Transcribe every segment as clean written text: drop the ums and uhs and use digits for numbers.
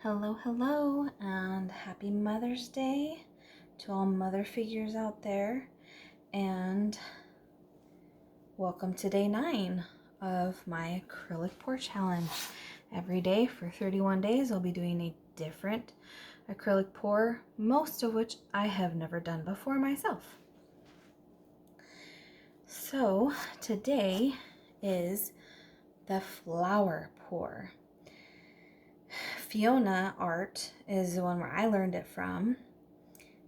Hello, hello, and happy Mother's Day to all mother figures out there, and welcome to day 9 of my acrylic pour challenge. Every day for 31 days I'll be doing a different acrylic pour, most of which I have never done before myself. So today is the flower pour. Fiona Art is the one where I learned it from,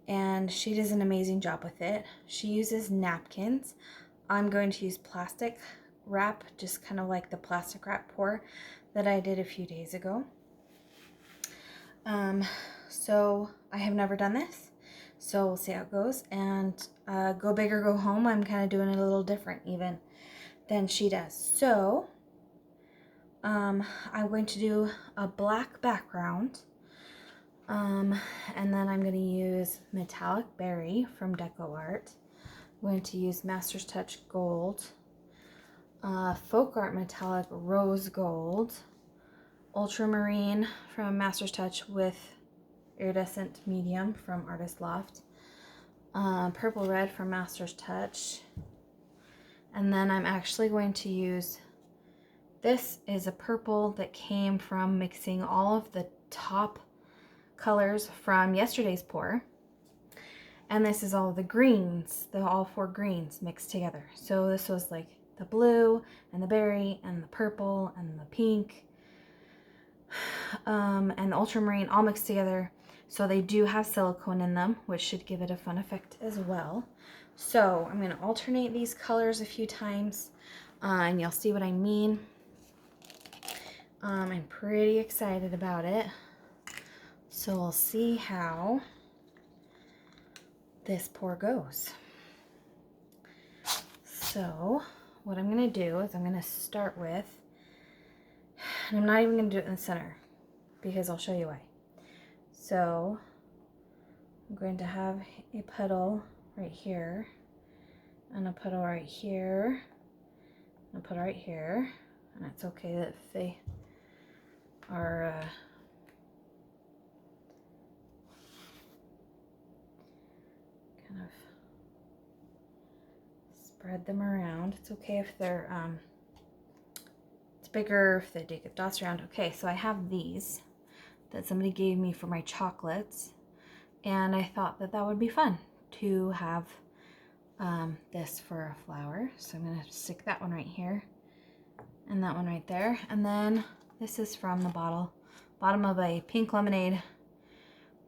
and she does an amazing job with it. She uses napkins. I'm going to use plastic wrap, just kind of like the plastic wrap pour that I did a few days ago. So I have never done this, so we'll see how it goes. And go big or go home, I'm kind of doing it a little different even than she does. So I'm going to do a black background, and then I'm going to use metallic berry from Deco Art. I'm going to use Master's Touch gold, folk art metallic rose gold, ultramarine from Master's Touch with iridescent medium from Artist Loft, purple red from Master's Touch, and then I'm actually going to use, this is a purple that came from mixing all of the top colors from yesterday's pour. And this is all the greens, all 4 greens mixed together. So this was like the blue and the berry and the purple and the pink and the ultramarine all mixed together. So they do have silicone in them, which should give it a fun effect as well. So I'm going to alternate these colors a few times, and you'll see what I mean. I'm pretty excited about it. So we'll see how this pour goes. So what I'm going to do is I'm going to start with, and I'm not even going to do it in the center because I'll show you why. So I'm going to have a puddle right here, and a puddle right here, and a puddle right here, and it's okay that if they are kind of spread them around. It's okay if they're it's bigger if they do get dots around. Okay, so I have these that somebody gave me for my chocolates, and I thought that that would be fun to have this for a flower. So I'm gonna stick that one right here and that one right there, and then this is from the bottom of a pink lemonade,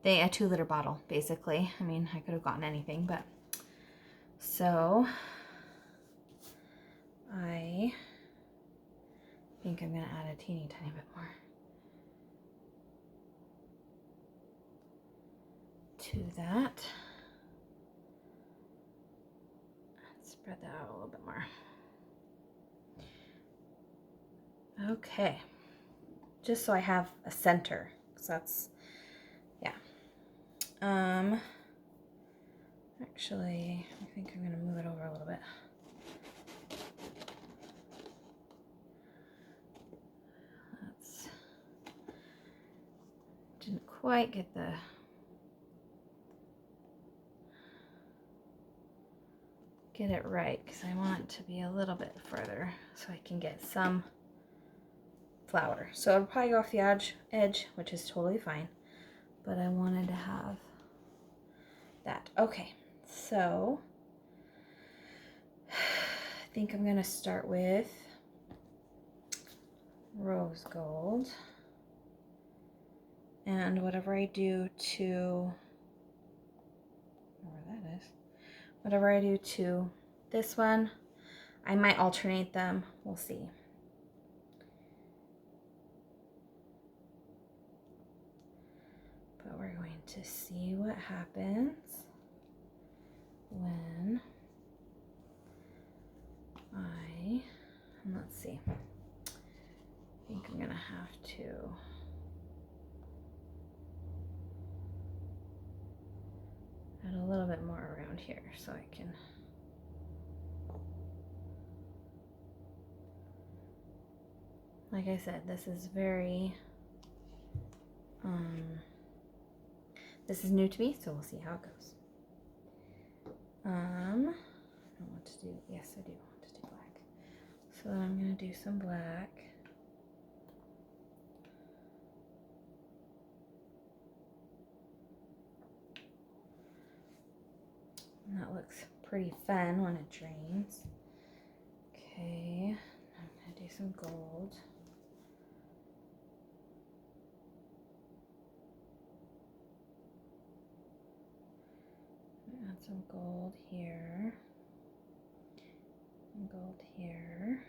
a 2-liter bottle basically. I mean, I could have gotten anything, but so I think I'm gonna add a teeny tiny bit more to that. Spread that out a little bit more. Okay, just so I have a center, because that's, yeah. Actually, I think I'm gonna move it over a little bit. Didn't quite get it right, because I want it to be a little bit further so I can get some flower. So I'll probably go off the edge, which is totally fine, but I wanted to have that. Okay, so I think I'm gonna start with rose gold, and whatever I do to, whatever I do to this one, I might alternate them, we'll see. But we're going to see what happens when and let's see, I think I'm gonna have to add a little bit more around here so I can, like I said, this is very This is new to me, so we'll see how it goes. I don't know what to do. Yes, I do want to do black. So I'm going to do some black. And that looks pretty fun when it drains. Okay, I'm going to do some gold. Add some gold here. And gold here.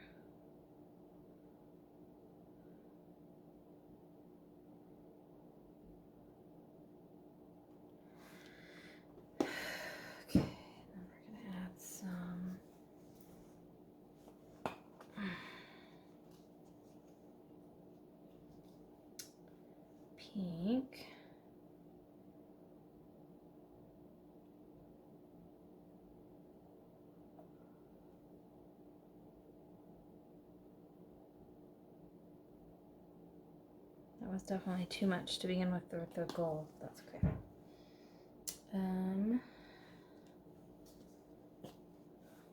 Okay, then we're going to add some pink. That was definitely too much to begin with the gold. That's okay.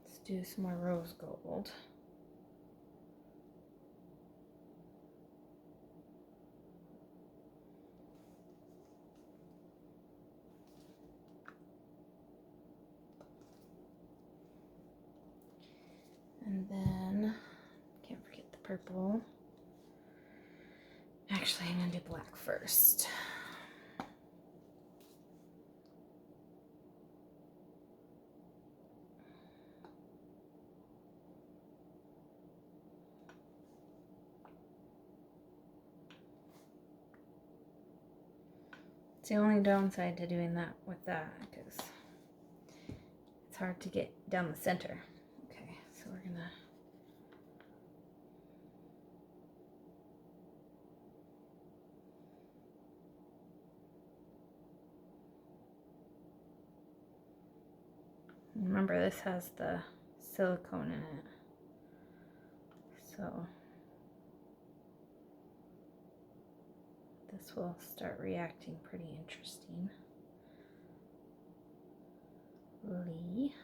Let's do some more rose gold. And then, can't forget the purple. Actually, I'm going to do black first. It's the only downside to doing that with that, because it's hard to get down the center. Okay, so we're going to remember, this has the silicone in it, so this will start reacting pretty interesting. Lee.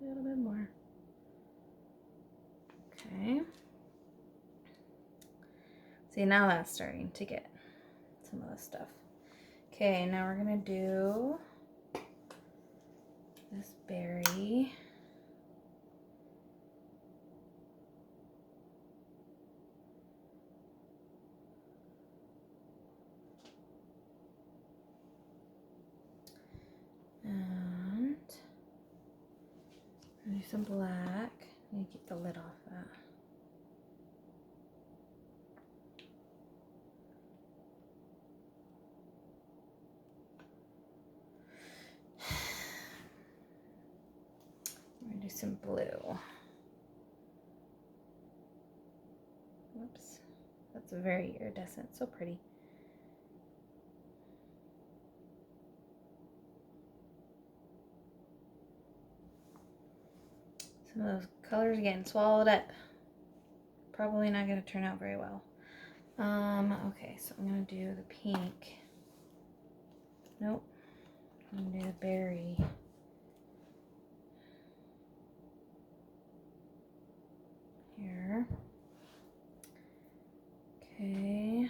A little bit more. Okay. See, now that's starting to get some of the stuff. Okay, now we're gonna do this berry. And do some black. I need to get the lid off that. I'm gonna do some blue. Whoops. That's very iridescent, so pretty. Some of those colors are getting swallowed up. Probably not going to turn out very well. Okay, so I'm going to do the pink. Nope. I'm going to do the berry. Here. Okay.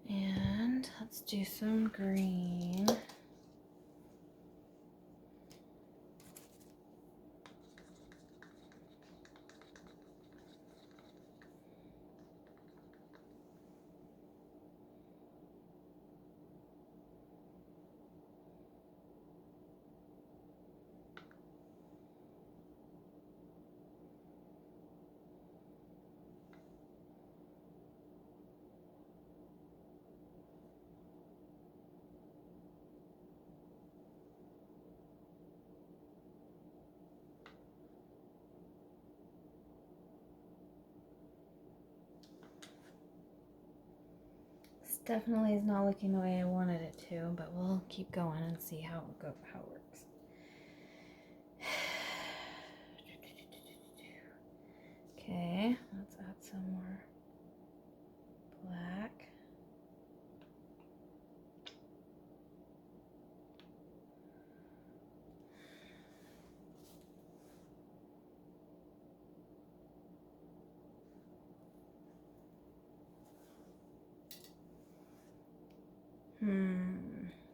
And let's do some green. definitely is not looking the way I wanted it to, but we'll keep going and see how it works. Okay, let's add some more black.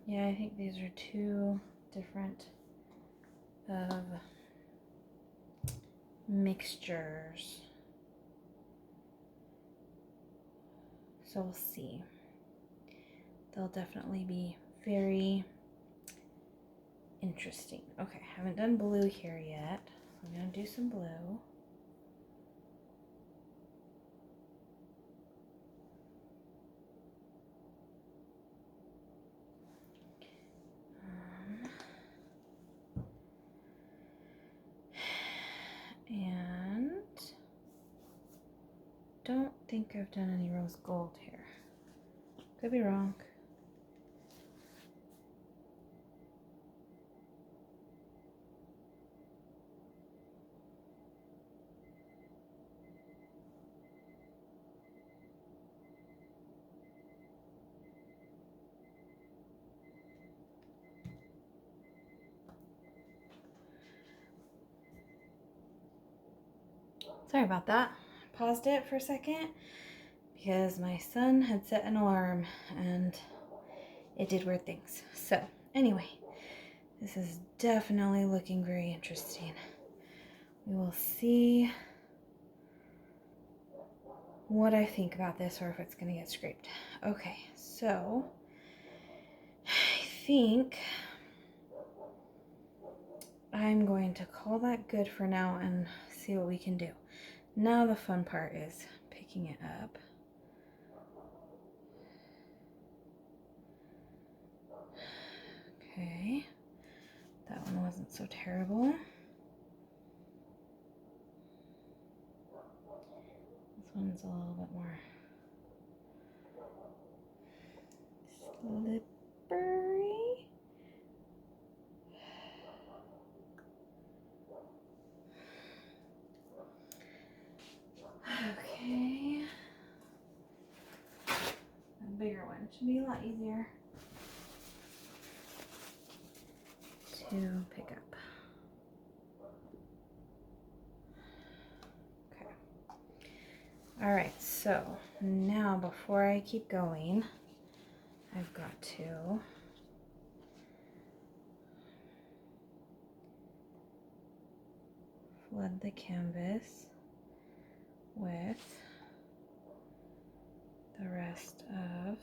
Yeah, I think these are two different of mixtures. So we'll see. They'll definitely be very interesting. Okay, haven't done blue here yet. I'm gonna do some blue. And don't think I've done any rose gold here. Could be wrong. Sorry about that. Paused it for a second because my son had set an alarm and it did weird things. So anyway, this is definitely looking very interesting. We will see what I think about this or if it's gonna get scraped. Okay, so I think I'm going to call that good for now and see what we can do. Now the fun part is picking it up. Okay, that one wasn't so terrible. This one's a little bit more slippery. Okay. A bigger one should be a lot easier to pick up. Okay. All right, so now before I keep going, I've got to flood the canvas with the rest of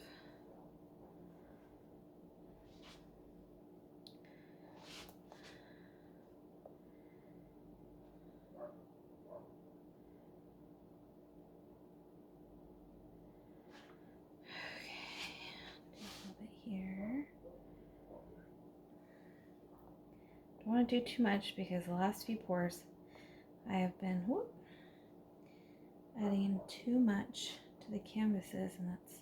here. Don't want to do too much because the last few pours I have been adding too much to the canvases, and that's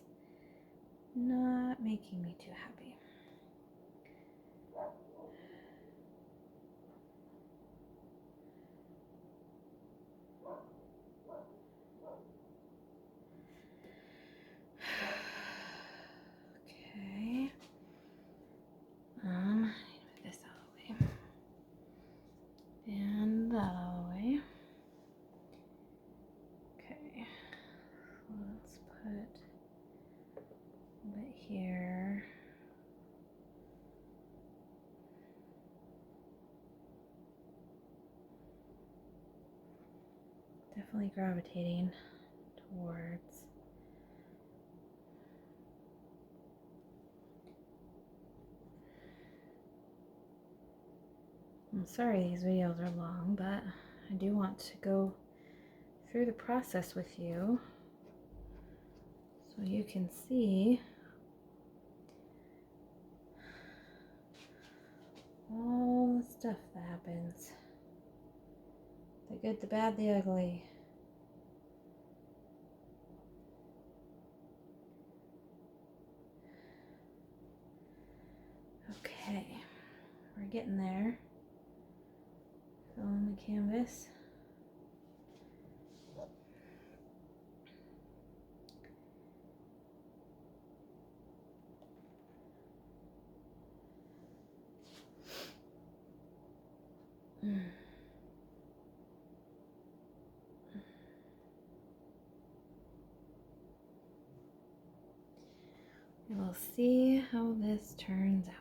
not making me too happy. Okay. I need to move this out of the way. And that out of the way. Okay. Let's put a bit here. Definitely gravitating towards I'm sorry these videos are long, but I do want to go through the process with you so you can see all the stuff that happens. The good, the bad, the ugly. getting there. Fill in the canvas. We'll see how this turns out.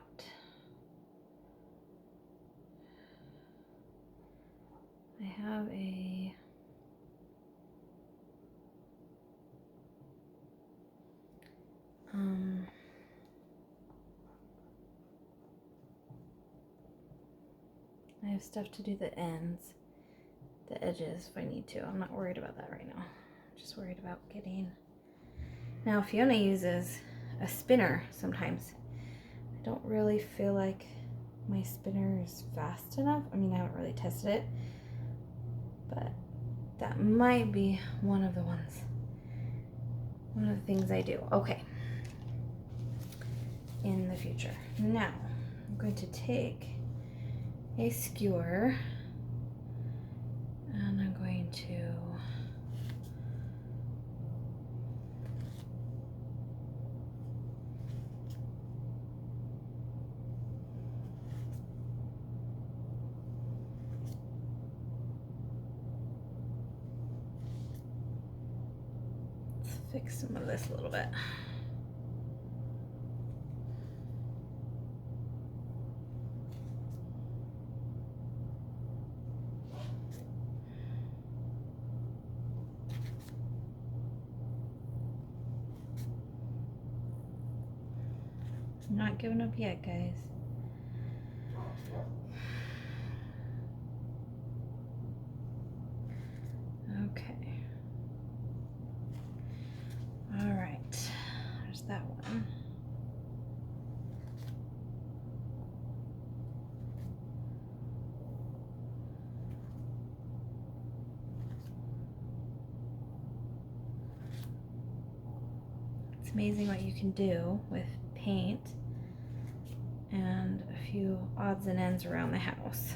I have a I have stuff to do the ends, the edges if I need to. I'm not worried about that right now. I'm just worried about getting... Now Fiona uses a spinner sometimes. I don't really feel like my spinner is fast enough. I mean, I haven't really tested it, but that might be one of the things I do. Okay. In the future. Now, I'm going to take a skewer and I'm going to fix some of this a little bit. I'm not giving up yet, guys. Okay. All right. There's that one. It's amazing what you can do with paint and a few odds and ends around the house.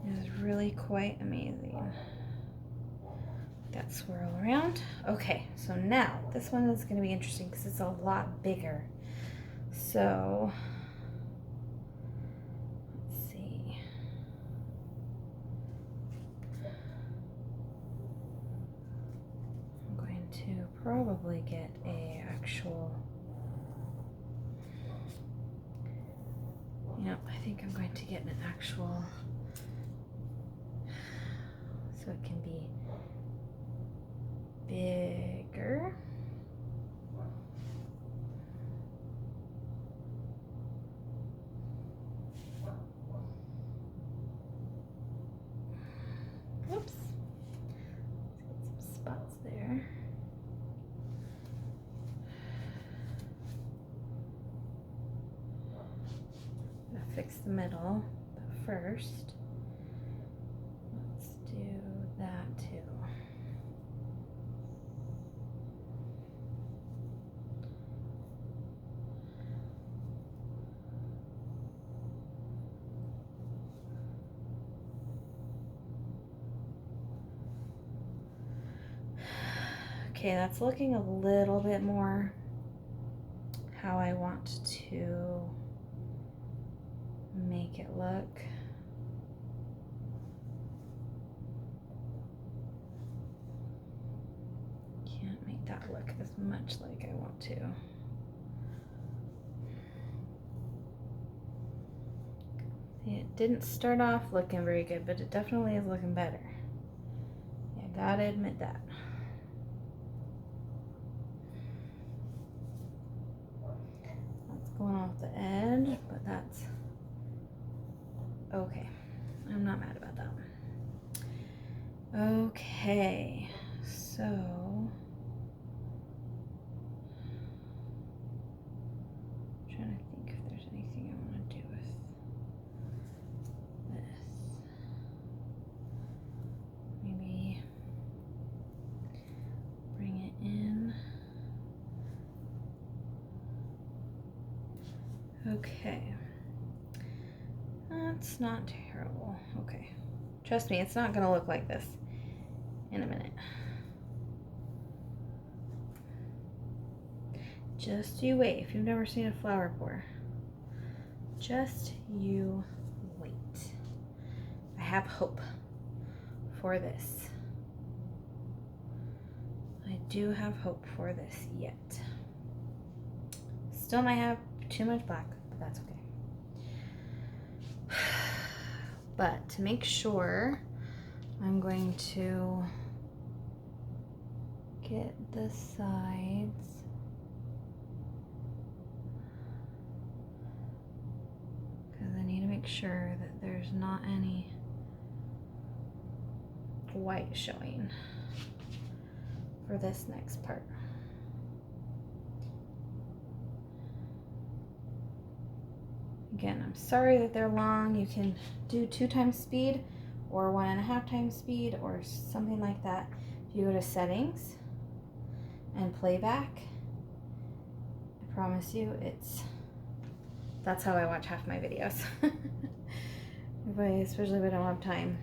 It is really quite amazing. That swirl around. Okay, so now this one is going to be interesting because it's a lot bigger. So let's see. I'm going to probably get a actual, I think I'm going to get an actual, so it can be bigger. Oops. Let's get some spots there. I'm gonna fix the middle, but first, let's do that too. Okay, that's looking a little bit more how I want to make it look. Can't make that look as much like I want to. See, it didn't start off looking very good, but it definitely is looking better. Yeah, gotta admit that. Going off the edge, but that's okay. I'm not mad about that. Okay, so I'm trying to think if there's anything I want to do with this. Maybe bring it in Okay. That's not terrible. Okay. Trust me, it's not going to look like this in a minute. Just you wait. If you've never seen a flower pour, just you wait. I have hope for this. I do have hope for this yet. Still might have too much black, but that's okay. But to make sure, I'm going to get the sides. Because I need to make sure that there's not any white showing for this next part. Again, I'm sorry that they're long. You can do 2 times speed or 1.5 times speed or something like that. If you go to settings and playback, I promise you that's how I watch half my videos. Especially if I don't have time.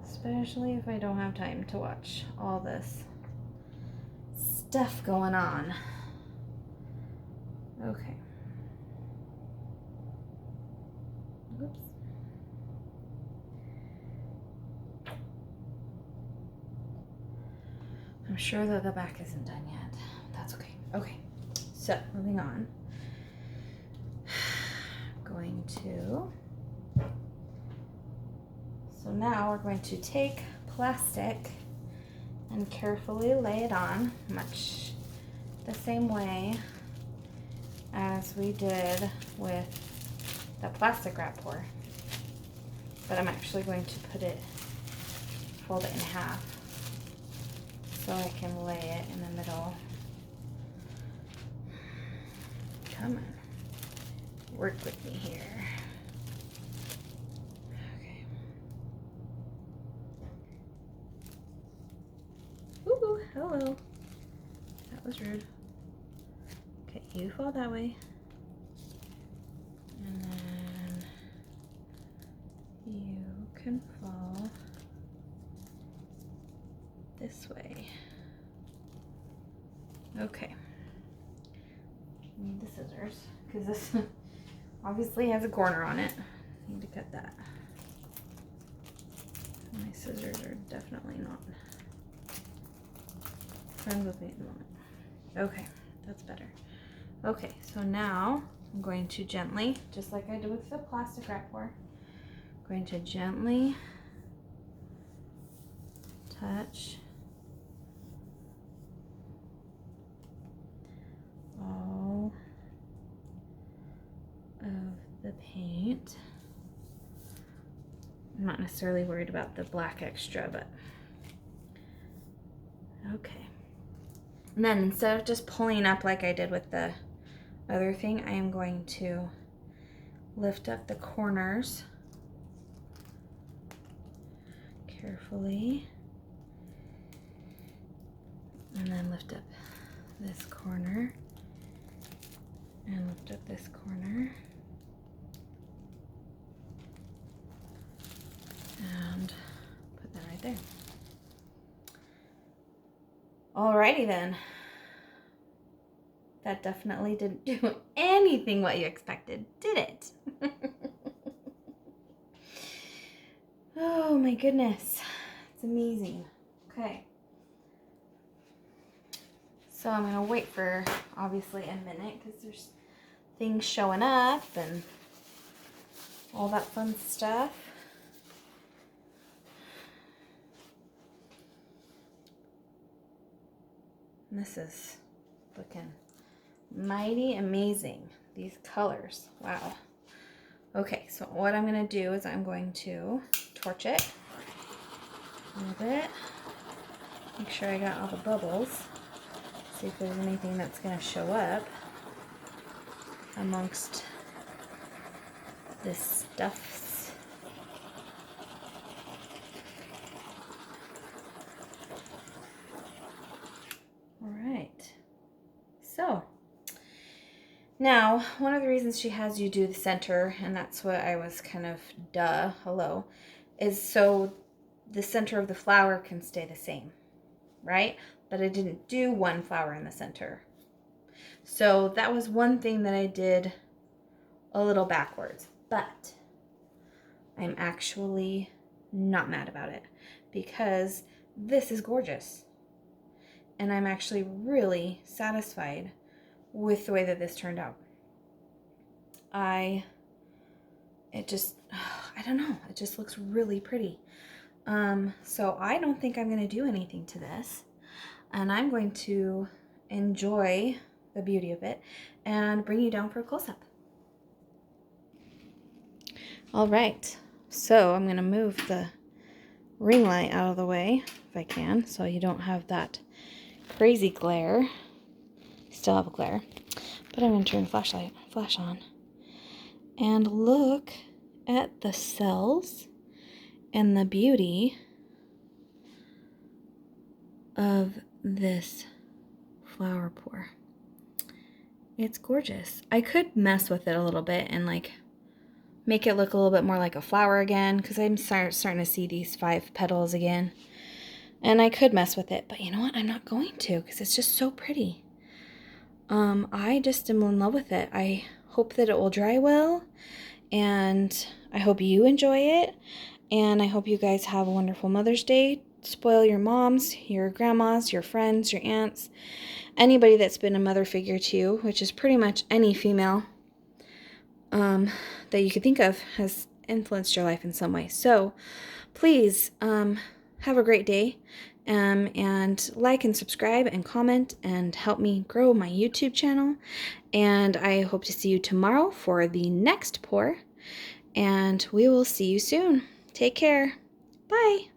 Especially if I don't have time to watch all this stuff going on. Okay. Oops. I'm sure that the back isn't done yet. That's okay. Okay, so moving on. So now we're going to take plastic and carefully lay it on, much the same way as we did with the plastic wrap pour. But I'm actually going to fold it in half so I can lay it in the middle. Come on, work with me here. Okay. Ooh, hello. That was rude. Okay, you fall that way. And then you can fall this way. Okay. I need the scissors because this obviously has a corner on it. I need to cut that. My scissors are definitely not friends with me at the moment. Okay, that's better. Okay, so now I'm going to gently, just like I did with the plastic wrap pour, I'm going to gently touch all of the paint. I'm not necessarily worried about the black extra, but okay. And then instead of just pulling up like I did with the other thing, I am going to lift up the corners carefully, and then lift up this corner, and lift up this corner, and put that right there. Alrighty then. That definitely didn't do anything what you expected, did it? Oh my goodness. It's amazing. Okay. So I'm going to wait for obviously a minute because there's things showing up and all that fun stuff. And this is looking mighty amazing. These colors. Wow. Okay, so what I'm going to do is I'm going to torch it a little bit. Make sure I got all the bubbles. See if there's anything that's going to show up amongst this stuff. All right. So Now, one of the reasons she has you do the center, and that's what I was kind of, hello, is so the center of the flower can stay the same, right? But I didn't do one flower in the center. So that was one thing that I did a little backwards, but I'm actually not mad about it because this is gorgeous. And I'm actually really satisfied with the way that this turned out. I don't know, it just looks really pretty. So I don't think I'm going to do anything to this, and I'm going to enjoy the beauty of it and bring you down for a close-up. All right, so I'm going to move the ring light out of the way if I can, so you don't have that crazy glare. Still have a glare, but I'm going to turn the flash on, and look at the cells and the beauty of this flower pour. It's gorgeous. I could mess with it a little bit and like make it look a little bit more like a flower again, because I'm starting to see these 5 petals again. And I could mess with it, but you know what? I'm not going to, because it's just so pretty. I just am in love with it. I hope that it will dry well, and I hope you enjoy it, and I hope you guys have a wonderful Mother's Day. Spoil your moms, your grandmas, your friends, your aunts, anybody that's been a mother figure to you, which is pretty much any female that you could think of has influenced your life in some way. So please have a great day, and like and subscribe and comment and help me grow my YouTube channel. And I hope to see you tomorrow for the next pour, and we will see you soon. Take care. Bye.